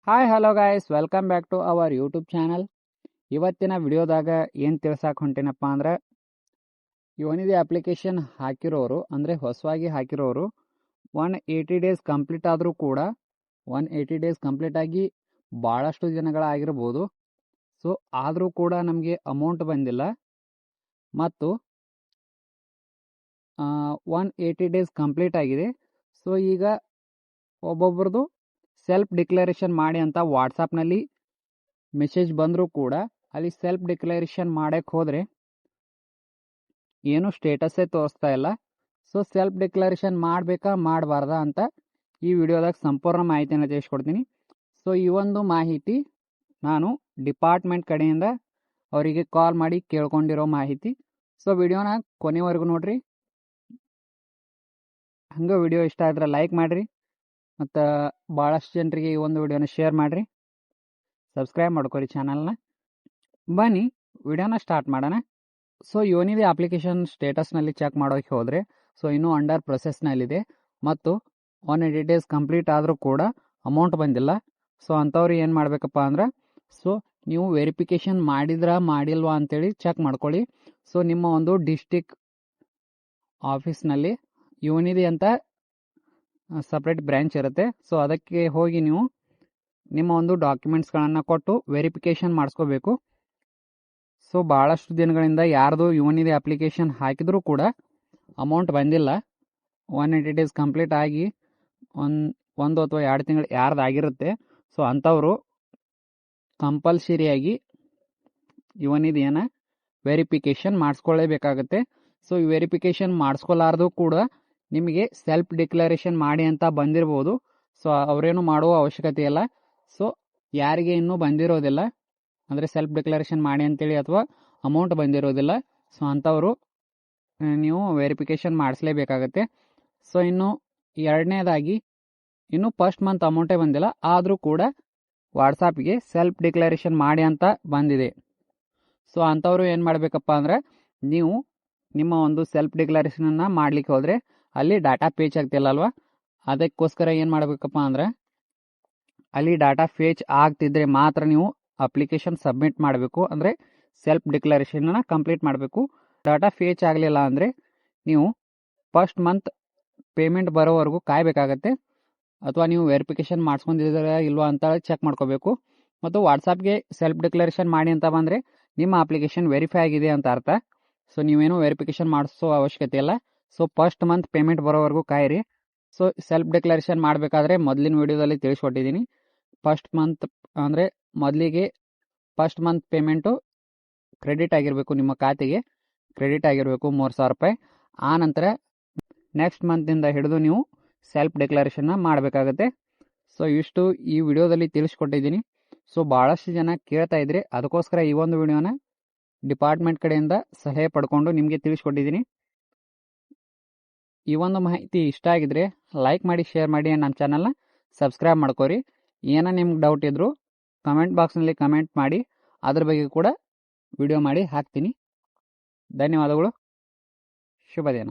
Hi hello guys, welcome back to our YouTube channel. ಇವತ್ತಿನ ವಿಡಿಯೋದಾಗ ಏನು ತಿಳ್ಸಕ್ಕೆ ಹೊಂಟೇನಪ್ಪ ಅಂದ್ರೆ, ಯೋನಿದೆ ಅಪ್ಲಿಕೇಶನ್ ಹಾಕಿರೋರು ಅಂದರೆ ಹೊಸವಾಗಿ ಹಾಕಿರೋರು 180 ಡೇಸ್ ಕಂಪ್ಲೀಟ್ ಆದರೂ ಕೂಡ 180 ಡೇಸ್ ಕಂಪ್ಲೀಟ್ ಆಗಿ ಭಾಳಷ್ಟು ದಿನಗಳಾಗಿರ್ಬೋದು. ಸೊ ಆದರೂ ಕೂಡ ನಮಗೆ ಅಮೌಂಟ್ ಬಂದಿಲ್ಲ. ಮತ್ತು 180 ಡೇಸ್ ಕಂಪ್ಲೀಟ್ ಆಗಿದೆ. ಸೊ ಈಗ ಒಬ್ಬೊಬ್ರದ್ದು ಸೆಲ್ಫ್ ಡಿಕ್ಲರೇಷನ್ ಮಾಡಿ ಅಂತ ವಾಟ್ಸಪ್ನಲ್ಲಿ ಮೆಸೇಜ್ ಬಂದರೂ ಕೂಡ ಅಲ್ಲಿ ಸೆಲ್ಫ್ ಡಿಕ್ಲರೇಷನ್ ಮಾಡೋಕ್ಕೆ ಹೋದರೆ ಏನೂ ಸ್ಟೇಟಸ್ಸೇ ತೋರಿಸ್ತಾ ಇಲ್ಲ. ಸೊ ಸೆಲ್ಫ್ ಡಿಕ್ಲರೇಷನ್ ಮಾಡಬೇಕಾ ಮಾಡಬಾರ್ದಾ ಅಂತ ಈ ವಿಡಿಯೋದಾಗ ಸಂಪೂರ್ಣ ಮಾಹಿತಿಯನ್ನು ತಿಳಿಸ್ಕೊಡ್ತೀನಿ. ಸೊ ಈ ಒಂದು ಮಾಹಿತಿ ನಾನು ಡಿಪಾರ್ಟ್ಮೆಂಟ್ ಕಡೆಯಿಂದ ಅವರಿಗೆ ಕಾಲ್ ಮಾಡಿ ಕೇಳ್ಕೊಂಡಿರೋ ಮಾಹಿತಿ. ಸೊ ವಿಡಿಯೋನ ಕೊನೆವರೆಗೂ ನೋಡಿರಿ. ಹಂಗೆ ವಿಡಿಯೋ ಇಷ್ಟ ಆದರೆ ಲೈಕ್ ಮಾಡಿರಿ ಮತ್ತು ಭಾಳಷ್ಟು ಜನರಿಗೆ ಈ ಒಂದು ವಿಡಿಯೋನ ಶೇರ್ ಮಾಡಿರಿ, ಸಬ್ಸ್ಕ್ರೈಬ್ ಮಾಡ್ಕೊರಿ ಚಾನಲ್ನ. ಬನ್ನಿ ವಿಡಿಯೋನ ಸ್ಟಾರ್ಟ್ ಮಾಡೋಣ. ಸೊ ಯೋನಿದೆ ಅಪ್ಲಿಕೇಶನ್ ಸ್ಟೇಟಸ್ನಲ್ಲಿ ಚೆಕ್ ಮಾಡೋಕ್ಕೆ ಹೋದರೆ ಸೊ ಇನ್ನೂ ಅಂಡರ್ ಪ್ರೊಸೆಸ್ನಲ್ಲಿದೆ ಮತ್ತು 180 ಡೇಸ್ ಕಂಪ್ಲೀಟ್ ಆದರೂ ಕೂಡ ಅಮೌಂಟ್ ಬಂದಿಲ್ಲ. ಸೊ ಅಂಥವ್ರು ಏನು ಮಾಡಬೇಕಪ್ಪ ಅಂದ್ರೆ, ಸೊ ನೀವು ವೆರಿಫಿಕೇಷನ್ ಮಾಡಿದ್ರಾ ಮಾಡಿಲ್ವಾ ಅಂತೇಳಿ ಚೆಕ್ ಮಾಡ್ಕೊಳ್ಳಿ. ಸೊ ನಿಮ್ಮ ಒಂದು ಡಿಸ್ಟಿಕ್ ಆಫೀಸ್ನಲ್ಲಿ ಯೋನಿದೆ ಅಂತ ಸಪ್ರೇಟ್ ಬ್ರ್ಯಾಂಚ್ ಇರುತ್ತೆ. ಸೊ ಅದಕ್ಕೆ ಹೋಗಿ ನೀವು ನಿಮ್ಮ ಒಂದು ಡಾಕ್ಯುಮೆಂಟ್ಸ್ಗಳನ್ನು ಕೊಟ್ಟು ವೆರಿಫಿಕೇಷನ್ ಮಾಡಿಸ್ಕೋಬೇಕು. ಸೊ ಭಾಳಷ್ಟು ದಿನಗಳಿಂದ ಯಾರ್ದು ಯೋನಿದೆ ಅಪ್ಲಿಕೇಶನ್ ಹಾಕಿದರೂ ಕೂಡ ಅಮೌಂಟ್ ಬಂದಿಲ್ಲ. 180 ಡೇಸ್ ಕಂಪ್ಲೀಟ್ ಆಗಿ ಒಂದು ಅಥವಾ 2 ತಿಂಗಳು ಯಾರ್ದು ಆಗಿರುತ್ತೆ. ಸೊ ಅಂಥವರು ಕಂಪಲ್ಸರಿಯಾಗಿ ಯೋನಿದೆಯನ್ನು ವೆರಿಫಿಕೇಷನ್ ಮಾಡಿಸ್ಕೊಳ್ಳೇಬೇಕಾಗುತ್ತೆ. ಸೊ ಈ ವೆರಿಫಿಕೇಷನ್ ಮಾಡಿಸ್ಕೊಲಾರ್ದು ಕೂಡ ನಿಮಗೆ ಸೆಲ್ಫ್ ಡಿಕ್ಲರೇಷನ್ ಮಾಡಿ ಅಂತ ಬಂದಿರ್ಬೋದು. ಸೊ ಅವರೇನು ಮಾಡುವ ಅವಶ್ಯಕತೆ ಇಲ್ಲ. ಸೊ ಯಾರಿಗೆ ಇನ್ನೂ ಬಂದಿರೋದಿಲ್ಲ ಅಂದರೆ ಸೆಲ್ಫ್ ಡಿಕ್ಲರೇಷನ್ ಮಾಡಿ ಅಂತೇಳಿ ಅಥವಾ ಅಮೌಂಟ್ ಬಂದಿರೋದಿಲ್ಲ, ಸೊ ಅಂಥವರು ನೀವು ವೆರಿಫಿಕೇಷನ್ ಮಾಡಿಸ್ಲೇಬೇಕಾಗತ್ತೆ. ಸೊ ಇನ್ನು ಎರಡನೇದಾಗಿ ಇನ್ನೂ ಫಸ್ಟ್ ಮಂತ್ ಅಮೌಂಟೇ ಬಂದಿಲ್ಲ, ಆದರೂ ಕೂಡ ವಾಟ್ಸಾಪ್ಗೆ ಸೆಲ್ಫ್ ಡಿಕ್ಲರೇಷನ್ ಮಾಡಿ ಅಂತ ಬಂದಿದೆ. ಸೊ ಅಂಥವ್ರು ಏನು ಮಾಡಬೇಕಪ್ಪ ಅಂದರೆ, ನೀವು ನಿಮ್ಮ ಒಂದು ಸೆಲ್ಫ್ ಡಿಕ್ಲರೇಷನನ್ನು ಮಾಡಲಿಕ್ಕೆ ಹೋದರೆ ಅಲ್ಲಿ ಡಾಟಾ ಪೇಜ್ ಆಗ್ತಿಲ್ಲ ಅಲ್ವಾ, ಅದಕ್ಕೋಸ್ಕರ ಏನು ಮಾಡಬೇಕಪ್ಪ ಅಂದರೆ, ಅಲ್ಲಿ ಡಾಟಾ ಫೇಚ್ ಆಗ್ತಿದ್ರೆ ಮಾತ್ರ ನೀವು ಅಪ್ಲಿಕೇಶನ್ ಸಬ್ಮಿಟ್ ಮಾಡಬೇಕು, ಅಂದರೆ ಸೆಲ್ಫ್ ಡಿಕ್ಲರೇಷನ್ನ ಕಂಪ್ಲೀಟ್ ಮಾಡಬೇಕು. ಡಾಟಾ ಫೇಚ್ ಆಗಲಿಲ್ಲ ಅಂದರೆ ನೀವು ಫಸ್ಟ್ ಮಂತ್ ಪೇಮೆಂಟ್ ಬರೋವರೆಗೂ ಕಾಯಬೇಕಾಗತ್ತೆ, ಅಥವಾ ನೀವು ವೆರಿಫಿಕೇಷನ್ ಮಾಡಿಸ್ಕೊಂಡಿದ್ದೀರಾ ಇಲ್ವಾ ಅಂತ ಚೆಕ್ ಮಾಡ್ಕೋಬೇಕು. ಮತ್ತು ವಾಟ್ಸಾಪ್ಗೆ ಸೆಲ್ಫ್ ಡಿಕ್ಲರೇಷನ್ ಮಾಡಿ ಅಂತ ಬಂದರೆ ನಿಮ್ಮ ಅಪ್ಲಿಕೇಶನ್ ವೆರಿಫೈ ಆಗಿದೆ ಅಂತ ಅರ್ಥ. ಸೊ ನೀವೇನು ವೆರಿಫಿಕೇಷನ್ ಮಾಡಿಸೋ ಅವಶ್ಯಕತೆ ಇಲ್ಲ. ಸೊ ಫಸ್ಟ್ ಮಂತ್ ಪೇಮೆಂಟ್ ಬರೋವರೆಗೂ ಕಾಯಿರಿ. ಸೊ ಸೆಲ್ಫ್ ಡಿಕ್ಲರೇಷನ್ ಮಾಡಬೇಕಾದ್ರೆ ಮೊದಲಿನ ವಿಡಿಯೋದಲ್ಲಿ ತಿಳಿಸ್ಕೊಟ್ಟಿದ್ದೀನಿ. ಫಸ್ಟ್ ಮಂತ್ ಅಂದರೆ ಮೊದಲಿಗೆ ಫಸ್ಟ್ ಮಂತ್ ಪೇಮೆಂಟು ಕ್ರೆಡಿಟ್ ಆಗಿರಬೇಕು, ನಿಮ್ಮ ಖಾತೆಗೆ ಕ್ರೆಡಿಟ್ ಆಗಿರಬೇಕು 3000 ರೂಪಾಯಿ. ಆ ನಂತರ ನೆಕ್ಸ್ಟ್ ಮಂತಿಂದ ಹಿಡಿದು ನೀವು ಸೆಲ್ಫ್ ಡಿಕ್ಲರೇಷನ್ನ ಮಾಡಬೇಕಾಗತ್ತೆ. ಸೊ ಇಷ್ಟು ಈ ವಿಡಿಯೋದಲ್ಲಿ ತಿಳಿಸ್ಕೊಟ್ಟಿದ್ದೀನಿ. ಸೊ ಭಾಳಷ್ಟು ಜನ ಕೇಳ್ತಾ ಇದ್ರಿ, ಅದಕ್ಕೋಸ್ಕರ ಈ ಒಂದು ವಿಡಿಯೋನ ಡಿಪಾರ್ಟ್ಮೆಂಟ್ ಕಡೆಯಿಂದ ಸಲಹೆ ಪಡ್ಕೊಂಡು ನಿಮಗೆ ತಿಳಿಸ್ಕೊಟ್ಟಿದ್ದೀನಿ. ಈ ಒಂದು ಮಾಹಿತಿ ಇಷ್ಟ ಆಗಿದ್ರೆ ಲೈಕ್ ಮಾಡಿ, ಶೇರ್ ಮಾಡಿ, ನಮ್ಮ ಚಾನಲ್ನ ಸಬ್ಸ್ಕ್ರೈಬ್ ಮಾಡ್ಕೋರಿ. ಏನೋ ನಿಮ್ಗೆ ಡೌಟ್ ಇದ್ದರೂ ಕಮೆಂಟ್ ಬಾಕ್ಸ್ನಲ್ಲಿ ಕಮೆಂಟ್ ಮಾಡಿ, ಅದ್ರ ಬಗ್ಗೆ ಕೂಡ ವಿಡಿಯೋ ಮಾಡಿ ಹಾಕ್ತೀನಿ. ಧನ್ಯವಾದಗಳು. ಶುಭ ದಿನ.